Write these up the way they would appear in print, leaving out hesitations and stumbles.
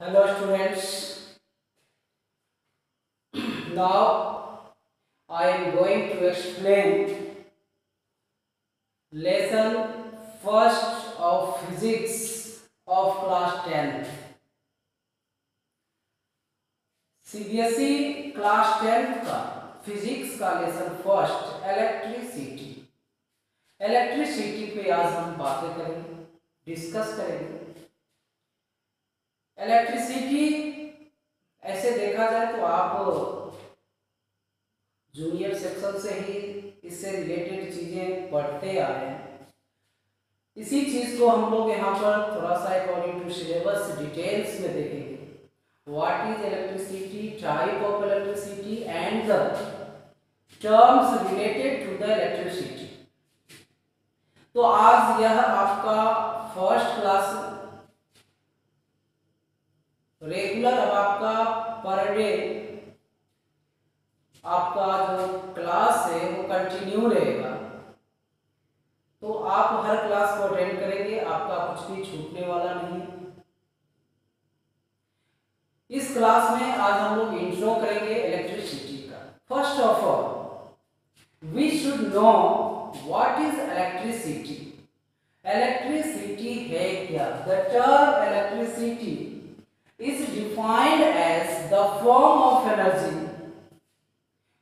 Hello students, now I am going to explain lesson first of physics of class 10th. CBSE class 10th का physics का lesson first electricity. Electricity पे आज हम बातें करेंगे, discuss करेंगे। इलेक्ट्रिसिटी ऐसे देखा जाए तो आप जूनियर सेक्शन से ही इससे रिलेटेड चीजें पढ़ते आ रहे हैं। इसी चीज को हम लोग यहाँ पर थोड़ा सा अकॉर्डिंग टू सिलेबस डिटेल्स में देखेंगे। What is electricity, type of electricity and the terms related to the electricity. तो आज यह आपका फर्स्ट क्लास रेगुलर, अब आपका पर डे आपका जो क्लास है वो कंटिन्यू रहेगा। तो आप हर क्लास को अटेंड करेंगे, आपका कुछ भी छूटने वाला नहीं है। इस क्लास में आज हम लोग इंट्रो करेंगे इलेक्ट्रिसिटी का। First of all we should know what is electricity. Electricity है क्या? The term electricity is defined as the form of energy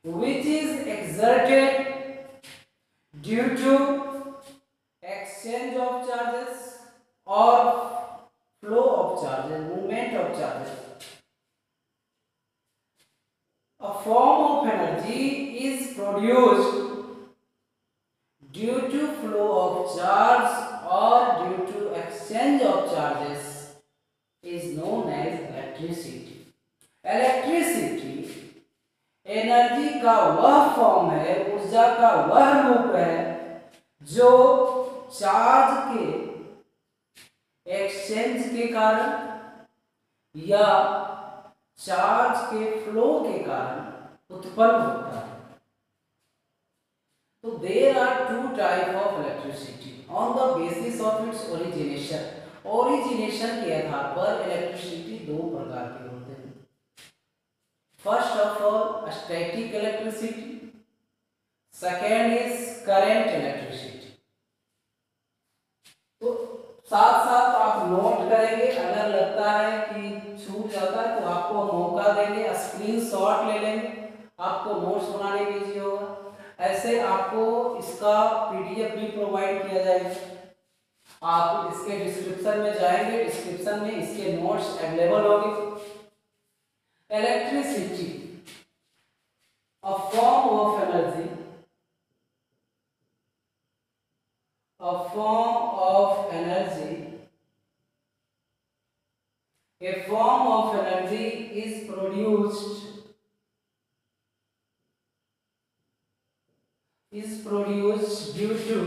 which is exerted due to exchange of charges or flow of charges, movement of charges. A form of energy is produced due to flow of charge or due to exchange of charges is known as electricity. Electricity energy का वह form है, ऊर्जा का वह रूप है जो charge के एक्सचेंज के कारण या चार्ज के फ्लो के कारण उत्पन्न होता है। तो there are two type of electricity on the basis of its origination. Origination के आधार पर इलेक्ट्रिसिटी दो प्रकार के होते हैं। First of all static electricity, second is current electricity. तो साथ साथ आप नोट करेंगे, अगर लगता है कि छूट जाता है तो आपको मौका देंगे, स्क्रीनशॉट ले लेंगे, आपको नोट्स बनाने में इजी होगा। ऐसे आपको इसका पीडीएफ भी प्रोवाइड किया जाएगा। आप इसके डिस्क्रिप्शन में जाएंगे, डिस्क्रिप्शन में इसके नोट्स अवेलेबल होंगे। Electricity a form of energy, a form of energy, a form of energy is produced due to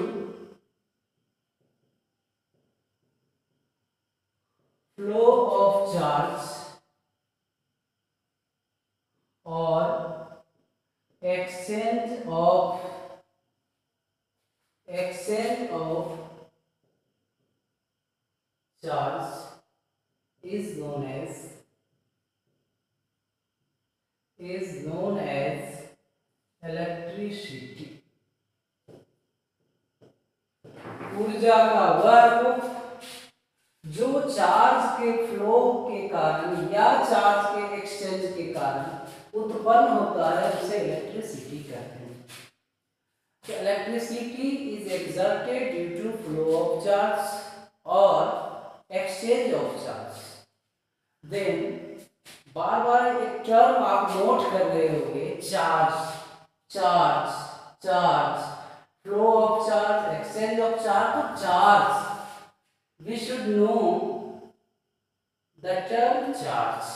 flow of charge or exchange of charge is known as electricity. ऊर्जा का वह रूप जो charge के flow के कारण या चार्ज के एक्सचेंज के कारण उत्पन्न होता है, उसे इलेक्ट्रिसिटी कहते हैं। तो electricity is exerted due to flow of charge और एक्सचेंज ऑफ चार्ज। देन बार बार एक टर्म आप नोट कर रहे होंगे, charge charge charge, flow of charge, exchange of charge. तो charge we should know the term charge.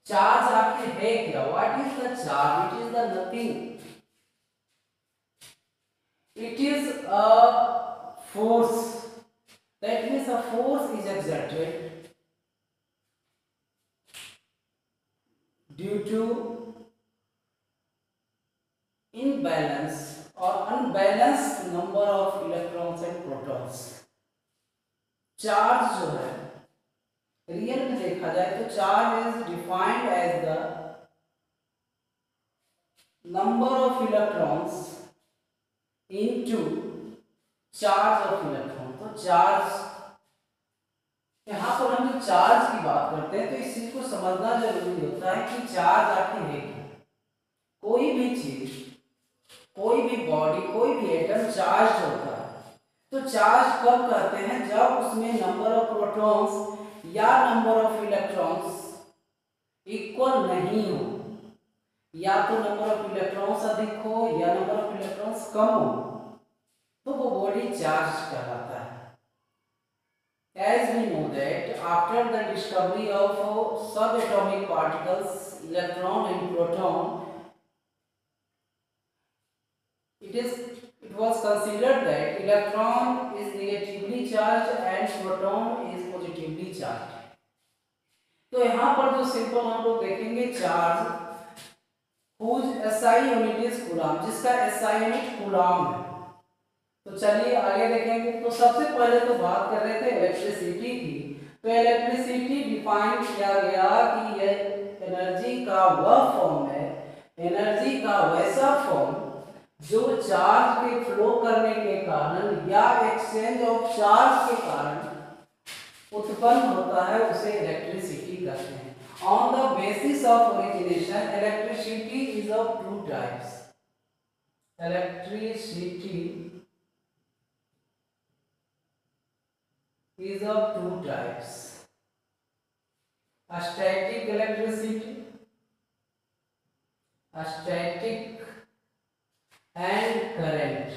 Charge आखिर है क्या? what is the charge? it is the nothing, it is a force. that means a force is exerted due to imbalance or unbalanced number of electrons and protons. Charge जो है real में देखा जाए तो charge is defined as the number of electrons into charge of electron. तो charge, यहाँ पर हम जब चार्ज की बात करते हैं तो इस चीज को समझना जरूरी होता है कि चार्ज आखिर है क्या। कोई भी चीज, कोई भी बॉडी, कोई भी एटम चार्ज होता है। तो चार्ज कब कहते हैं? जब उसमें नंबर ऑफ प्रोटॉन्स या नंबर ऑफ इलेक्ट्रॉन्स इक्वल नहीं हो, या तो नंबर ऑफ इलेक्ट्रॉन्स अधिक हो या नंबर ऑफ इलेक्ट्रॉन्स कम हो, तो वो बॉडी चार्ज कहलाता है। As we know that after the discovery of subatomic particles, electron and proton, it was considered that electron is negatively charged and proton is positively charged. तो यहाँ पर जो simple हम लोग देखेंगे charge whose SI unit is coulomb, जिसका SI unit coulomb है। तो चलिए आगे देखेंगे। तो सबसे पहले तो बात कर रहे थे इलेक्ट्रिसिटी की। तो इलेक्ट्रिसिटी डिफाइन किया गया कि यह एनर्जी का वह फॉर्म है, एनर्जी का वैसा फॉर्म जो चार्ज के फ्लो करने के कारण या एक्सचेंज ऑफ चार्ज के कारण उत्पन्न होता है, उसे इलेक्ट्रिसिटी कहते हैं। On the basis of origination electricity is of two types. Electricity is of two types: static electricity, static and current.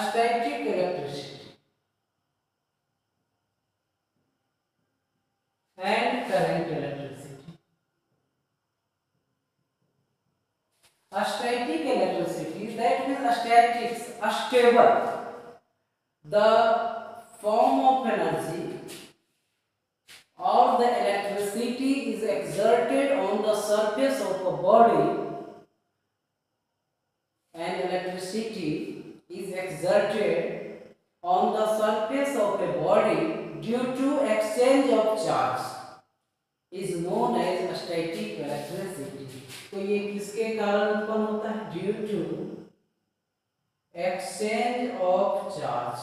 Static electricity and current electricity. Static electricity, that means statics, stable. The form of energy or the electricity is exerted on the surface of a body, and electricity is exerted on the surface of a body due to exchange of charge is known as static electricity. तो ये किसके कारण उत्पन्न होता है? Due to exchange of charge,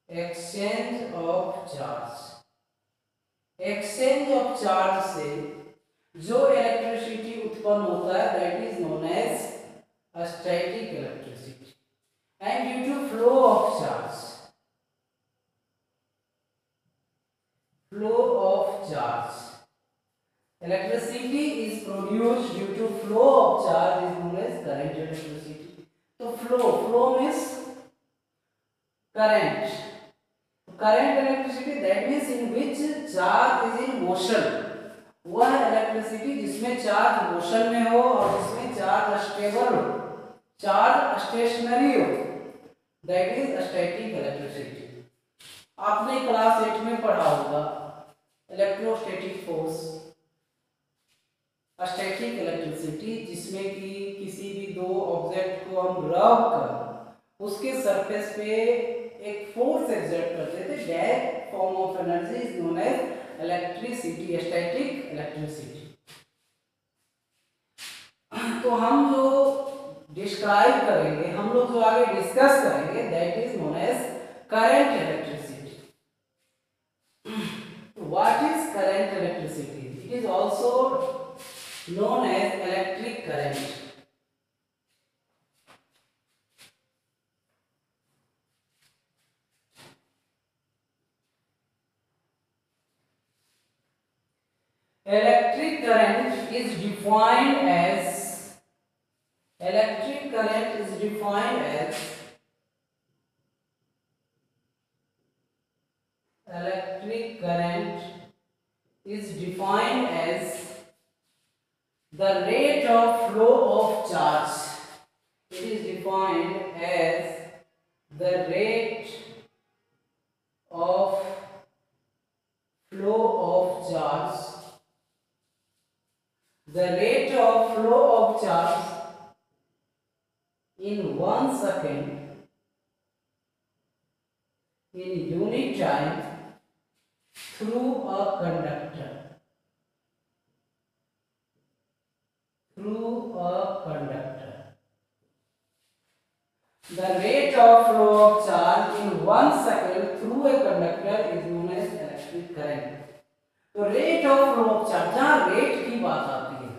exchange of charge. Exchange of charge से जो electricity उत्पन्न होता है that is known as static electricity. And due to flow of charge, flow of charge, electricity is produced due to flow of charge is known as current electricity. तो flow means current. Current electricity that means in which charge is in motion. वह electricity जिसमें charge motion में हो और जिसमें charge stable हो, charge stationery हो, that is static electricity. आपने क्लास 8 में पढ़ा होगा इलेक्ट्रोस्टैटिक फोर्स, स्टैटिक इलेक्ट्रिसिटी, जिसमें कि किसी भी दो ऑब्जेक्ट को हम रब कर उसके सरफेस पे एक फोर्स एक्सर्ट करते थे, that form of energy is known as electricity, static electricity. तो हम जो डिस्क्राइब करेंगे, हम लोग जो आगे डिस्कस करेंगे that is known as current electricity. What is current electricity? It is also known as electric current. Electric current is defined as, electric current is defined as, electric current is defined as the rate of flow of charge. It is defined as the rate of flow of charge. The rate of flow of charge in 1 second in unit time through a conductor. The rate of flow of charge in 1 second through a conductor is known as electric current. तो rate of flow of charge, जहां rate की बात आती है,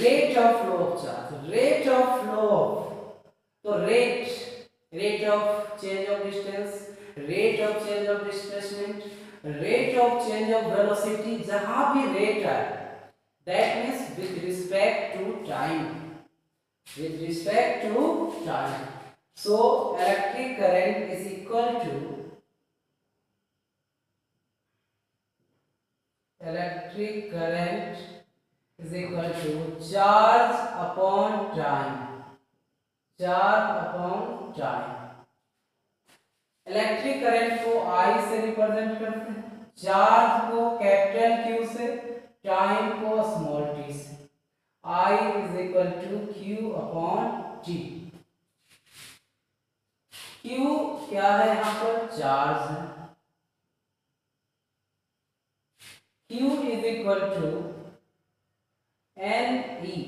rate of flow of charge, rate of flow, तो rate of change of distance, rate of change of displacement, rate of change of velocity, जहां भी rate आए, that means with respect to time, with respect to time. So electric current is equal to charge upon time. Electric current को I से represent करते हैं, charge को capital Q से, time को स्मॉल t से. I is equal to Q upon T. Q क्या है यहाँ पर? चार्ज है. Q is equal to NE.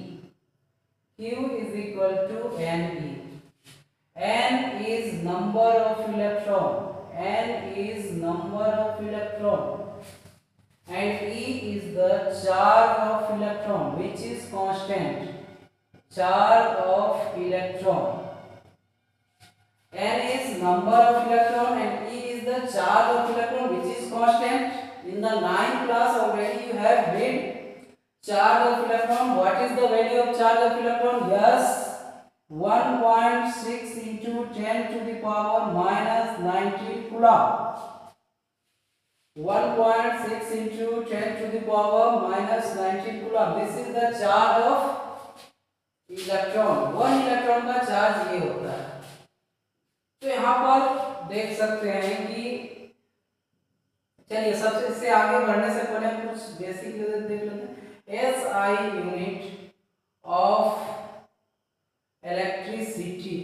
Q is equal to NE. N is number of electron. N is number of electron. And E is the charge of electron, which is constant. Charge of electron. N is number of electron and E is the charge of electron, which is constant. In the 9th class already you have read charge of electron. What is the value of charge of electron? Yes, 1.6 into 10 to the power minus 19 coulomb. 1.6 into 10 to the power minus 19 coulomb. This is the charge of electron. 1 electron का charge ये होता है. तो यहाँ पर देख सकते हैं कि, चलिए सबसे इससे आगे बढ़ने से पहले कुछ बेसिक देख लेते हैं. SI unit of electricity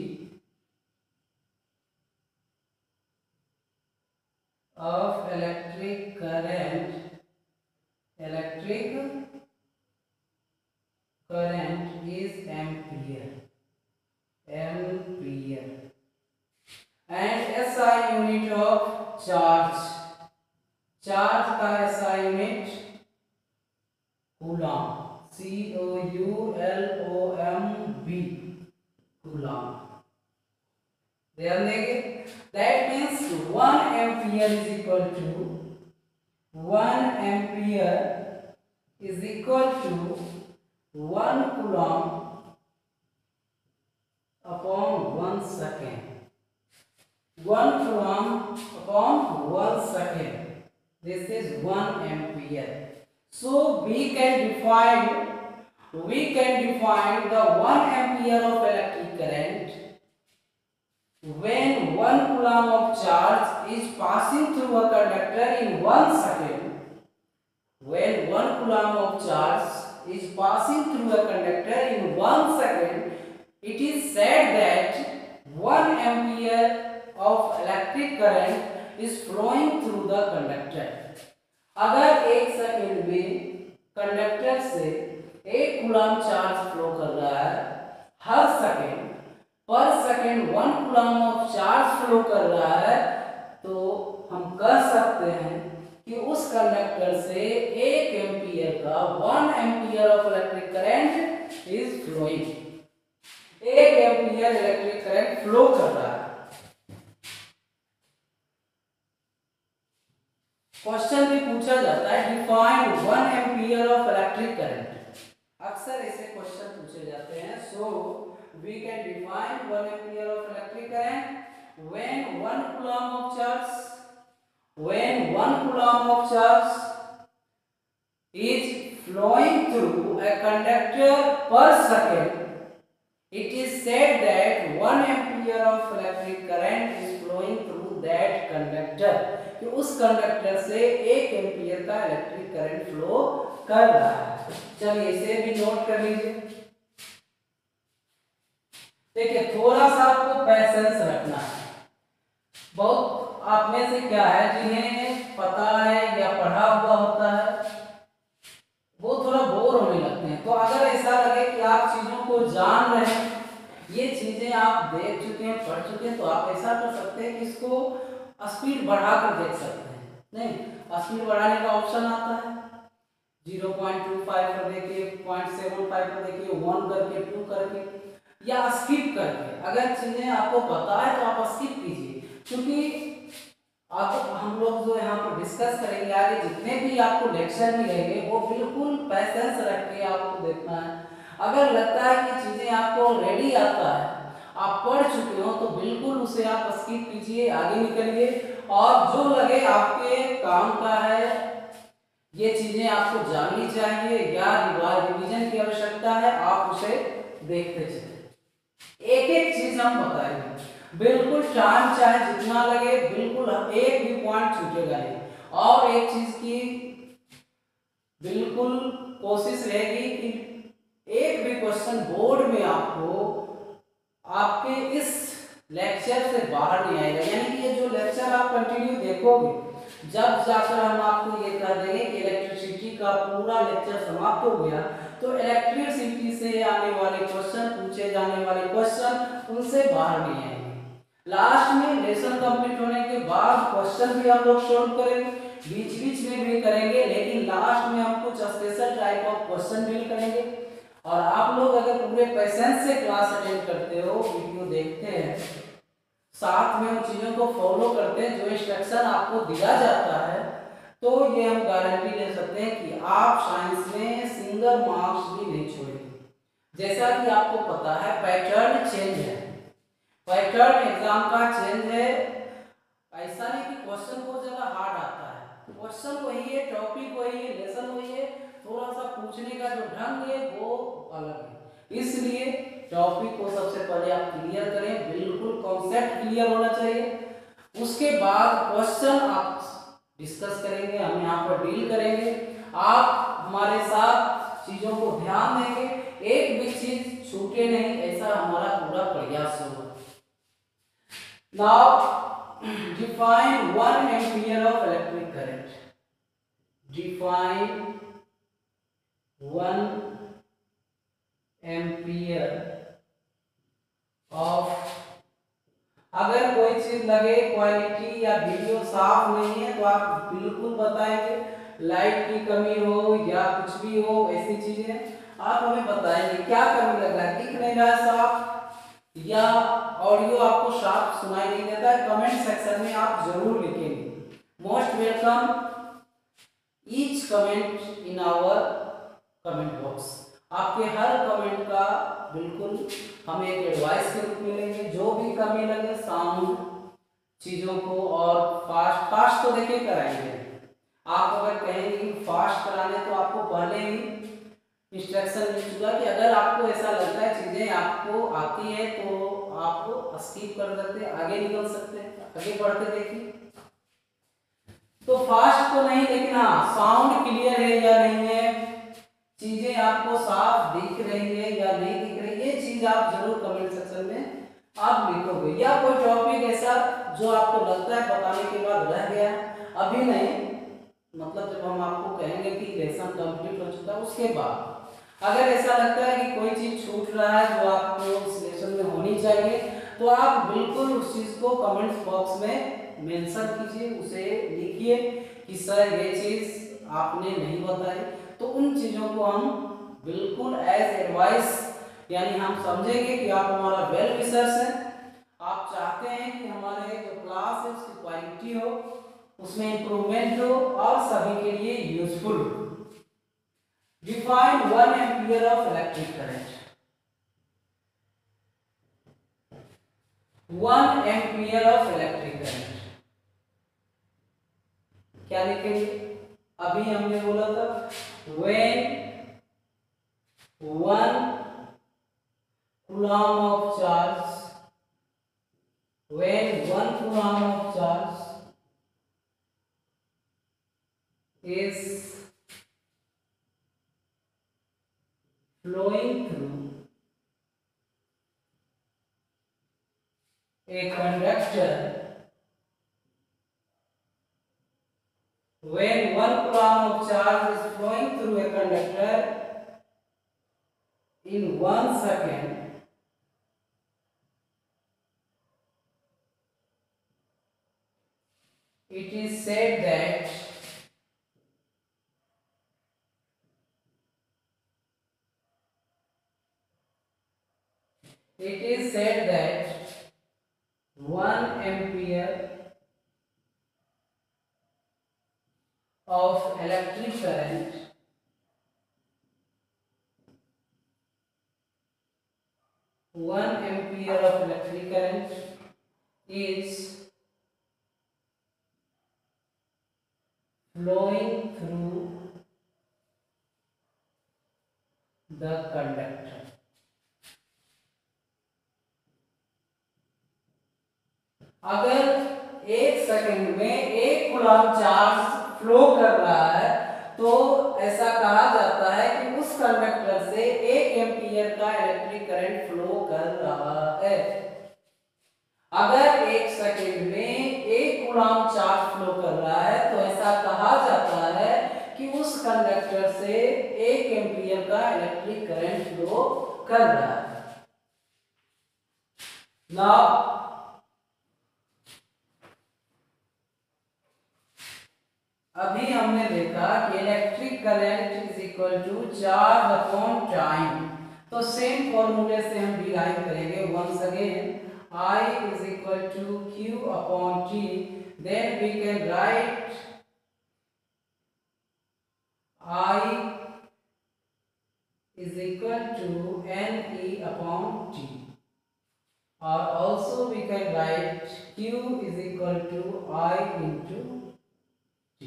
of electric current is ampere. And SI unit of charge का SI unit coulomb, COULOMB, coulomb. ध्यान देंगे. That means 1 ampere is equal to 1 coulomb upon 1 second. 1 coulomb upon 1 second. This is 1 ampere. So we can define the 1 ampere of electric current when 1 coulomb of charge is passing through a conductor in 1 second. When 1 coulomb of charge is passing through a conductor in 1 second, it is said that 1 ampere of electric current is flowing through the conductor. अगर 1 second में conductor से 1 coulomb charge flow कर रहा है, हर second पर second 1 coulomb of charge flow कर रहा है, तो हम कह सकते हैं कि उस कंडक्टर से 1 एम्पियर का 1 ampere of electric current is flowing. 1 ampere electric current flow कर रहा है. क्वेश्चन में पूछा जाता है define 1 ampere of electric current. अक्सर ऐसे क्वेश्चन पूछे जाते हैं. सो we can define 1 ampere of electric current when 1 coulomb of charge is flowing through a conductor per second. It is said that 1 ampere of electric current is flowing through that conductor. कि उस conductor से 1 ampere का electric current flow कर रहा है. चलिए इसे भी नोट कर लीजिए. देखिए थोड़ा सा आपको पैसेंस रखना है. बहुत में से क्या है, जिन्हें पता है या पढ़ा हुआ होता है वो थोड़ा बोर होने लगते हैं। तो अगर ऐसा लगे कि आप चीजों को जान रहे हैं, ये चीजें आप देख चुके हैं, पढ़ चुके हैं, तो आप ऐसा कर सकते हैं कि इसको स्पीड बढ़ाकर देख सकते हैं। नहीं, स्पीड बढ़ाने का ऑप्शन आता है, 0.25 कर देखिए, 0.75 कर देखिए, 1 करके, 2 करके, या स्किप करके। अगर चीजें आपको पता है तो आप स्किप कीजिए, क्योंकि आप हम लोग जो यहाँ पर डिस्कस करेंगे आगे जितने भी आपको लेक्चर मिलेंगे वो बिल्कुल पैसेंस रख के आपको देखना है। अगर लगता है कि चीजें आपको ऑलरेडी आता है, आप पढ़ चुके हो, तो बिल्कुल उसे आप स्किप कीजिए, आगे निकलिए। और जो लगे आपके काम का है, ये चीजें आपको जाननी चाहिए या रिवीजन की आवश्यकता है, आप उसे देखते चलिए। एक एक चीज हम बताएंगे, बिल्कुल टाइम चाहे जितना लगे, बिल्कुल एक भी पॉइंट छूटेगा नहीं। और एक चीज की बिल्कुल कोशिश रहेगी कि एक भी क्वेश्चन बोर्ड में आपको आपके इस लेक्चर से बाहर नहीं आएगा। यानी कि ये जो लेक्चर आप कंटिन्यू देखोगे, जब जाकर हम आपको ये कह देंगे कि इलेक्ट्रिसिटी का पूरा लेक्चर समाप्त हो गया, तो इलेक्ट्रिसिटी से आने वाले क्वेश्चन, पूछे जाने वाले क्वेश्चन उनसे बाहर नहीं आएंगे। लास्ट में लेसन कंप्लीट होने के बाद क्वेश्चन भी हम लोग सॉल्व करेंगे, बीच बीच में भी करेंगे, लेकिन लास्ट में हम कुछ special type of question deal करेंगे। और आप लोग अगर पूरे पेशेंस से क्लास अटेंड करते हो, वीडियो देखते हैं, साथ में उन चीजों को फॉलो करते हैं जो इंस्ट्रक्शन आपको दिया जाता है, तो ये हम गारंटी ले सकते हैं कि आप साइंस में सिंगल मार्क्स भी नहीं छोड़ेंगे। जैसा कि आपको पता है पैटर्न चेंज है, पैटर्न एग्जाम का चेंज है। ऐसा नहीं कि क्वेश्चन बहुत ज्यादा हार्ड आता है, क्वेश्चन वही है, टॉपिक वही है, लेसन वही है, थोड़ा सा पूछने का जो ढंग है वो अलग है। इसलिए टॉपिक को सबसे पहले आप क्लियर करें, बिल्कुल कॉन्सेप्ट क्लियर होना चाहिए। उसके बाद क्वेश्चन आप डिस्कस करेंगे, हम यहाँ पर डील करेंगे, आप हमारे साथ चीजों को ध्यान देंगे, एक भी चीज छूटे नहीं, ऐसा हमारा पूरा प्रयास होगा। Now define 1 ampere of electric current. Define 1 ampere of, अगर कोई चीज लगे क्वालिटी या वीडियो साफ नहीं है तो आप बिल्कुल बताएंगे, लाइट की कमी हो या कुछ भी हो, ऐसी चीजें आप हमें बताएंगे। क्या कमी लग रहा है, दिख नहीं रहा है साफ, या ऑडियो आपको साफ सुनाई नहीं देता है, कमेंट सेक्शन में आप जरूर लिखेंगे। Most welcome each comment in our comment box. आपके हर कमेंट का बिल्कुल हमें एक एडवाइस के रूप में लेंगे। जो भी कमी लगे साउंड चीजों को, और फास्ट तो देखिए कराएंगे। आप अगर कहेंगे कि फास्ट कराने, तो आपको पहले ही इंस्ट्रक्शन मिल चुका कि अगर आपको ऐसा लगता है चीजें आपको आती है तो आप स्किप कर सकते हैं, आगे निकल सकते हैं, आगे बढ़ते देखिए। तो फास्ट तो नहीं, लेकिन हाँ साउंड क्लियर है या नहीं है, चीजें आपको साफ दिख रही है या नहीं दिख रही, ये चीज आप जरूर कमेंट सेक्शन में आप लिखोगे। या कोई टॉपिक ऐसा जो आपको लगता है बताने के बाद रह गया, अभी नहीं, मतलब जब हम आपको कहेंगे कि लेसन कंप्लीट हो चुका, उसके बाद अगर ऐसा लगता है कि कोई चीज छूट रहा है जो आपको उस लेसन में होनी चाहिए, तो आप बिल्कुल उस चीज को कमेंट्स बॉक्स में मेंशन कीजिए, उसे लिखिए कि सर ये चीज आपने नहीं बताई। तो उन चीजों को हम बिल्कुल एज एडवाइस, यानी हम समझेंगे कि आप हमारा वेल विशर्स हैं, आप चाहते हैं कि हमारे जो क्लास है उसकी क्वालिटी हो, उसमें इंप्रूवमेंट हो और सभी के लिए यूजफुल हो। Define 1 ampere of electric current. 1 ampere of electric current क्या लिखेंगे? अभी हमने बोला था when 1 coulomb of charge, when 1 coulomb of charge is flowing through a conductor of charge is flowing through a conductor in 1 second, it is said that it is said that 1 ampere of electric current is flowing through the conductor. अगर 1 second में 1 coulomb charge flow कर रहा है तो ऐसा कहा जाता है कि उस कंडक्टर से 1 एम्पीयर का इलेक्ट्रिक करंट फ्लो कर रहा है। अगर 1 सेकंड में 1 कूलम चार्ज फ्लो कर रहा है तो ऐसा कहा जाता है कि उस कंडक्टर से 1 एम्पीयर का इलेक्ट्रिक करंट फ्लो कर रहा है। नाउ अभी हमने देखा कि electric current is equal to charge upon time, तो सेम फॉर्मूले से हम डिराइव करेंगे once again. I is equal to Q upon T, then we can write I is equal to NE upon T, or also we can write Q is equal to I into T.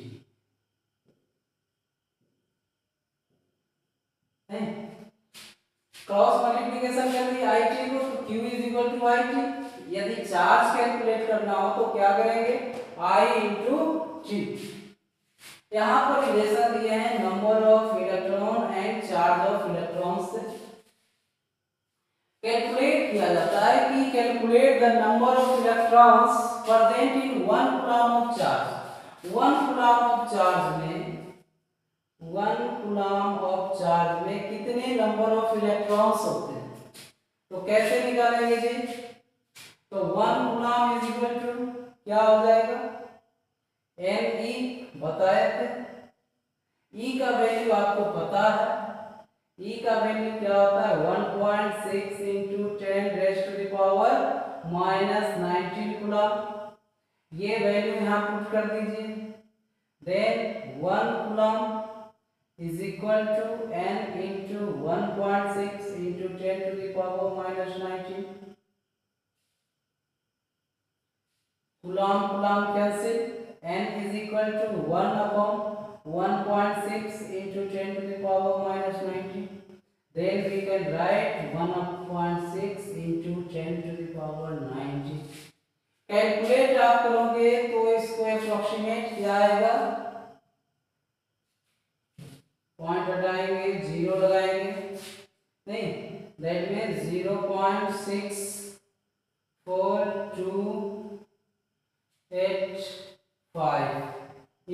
Cross multiplication कर दी I T को तो Q is equal to I T. यदि charge calculate करना हो तो क्या करेंगे, I इंटू टी। यहाँ पर रिलेशन दिए हैं number of electron and charge of electron से। कैलकुलेट किया जाता है कि calculate the number of electrons present in 1 coulomb of charge. 1 coulomb of charge में 1 कूलम ऑफ चार्ज में कितने नंबर ऑफ इलेक्ट्रॉन्स होते हैं, तो कैसे निकालेंगे जी, तो 1 कूलम इज इक्वल टू क्या हो जाएगा, Ne बताए थे। E का वैल्यू आपको पता है, E का वैल्यू क्या होता है 1.6 into 10 raised to the power -19 coulomb. ये वैल्यू यहाँ पुट कर दीजिए। Then 1 coulomb is equal to n into 1.6 into 10 to the power -19। Coulomb cancel, n is equal to 1 upon 1.6 into 10 to the power -19। Then we can write 1.6 into 10 to the power 90। Calculate आप करोगे तो इसको approximate क्या आएगा, point हटाएंगे 0 लगाएंगे, नहीं that means 0.6425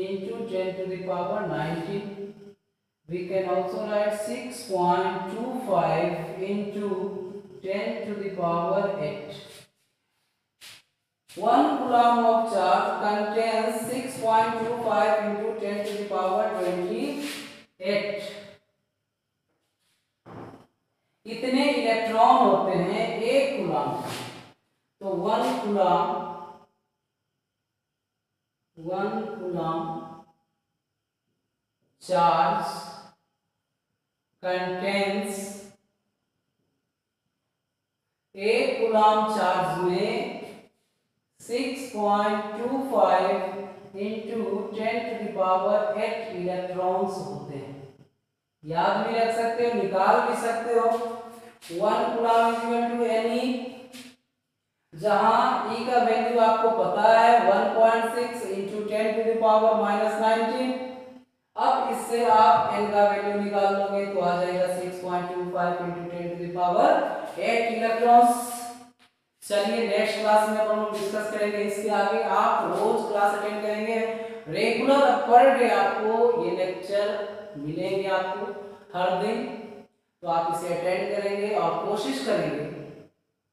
into 10 to the power 19। We can also write 6.25 into 10 to the power 8। 1 coulomb of charge contains 6.25 into 10 to the power 28। इतने इलेक्ट्रॉन होते हैं 1 कूलम, तो 1 coulomb charge contains, 1 coulomb charge में 6.25 into 10 to the power 8 electrons होते हैं। याद भी रख सकते हो, निकाल भी सकते हो। 1 coulomb is equal to Ne, जहां E का वैल्यू आपको पता है 1.6 into 10 to the power -19। अब इससे आप n का वैल्यू निकाल लोगे तो आ जाएगा 6.25 into 10 to the power 8 electrons. चलिए नेक्स्ट क्लास में अपन लोग डिस्कस करेंगे इसके आगे। आप रोज क्लास अटेंड करेंगे रेगुलर पर डे आपको ये लेक्चर मिलेंगे आपको हर दिन, तो आप इसे अटेंड करेंगे और कोशिश करेंगे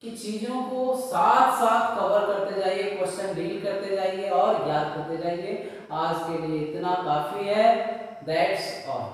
कि चीजों को साथ साथ कवर करते जाइए, क्वेश्चन डील करते जाइए और याद करते जाइए। आज के लिए इतना काफी है। That's all.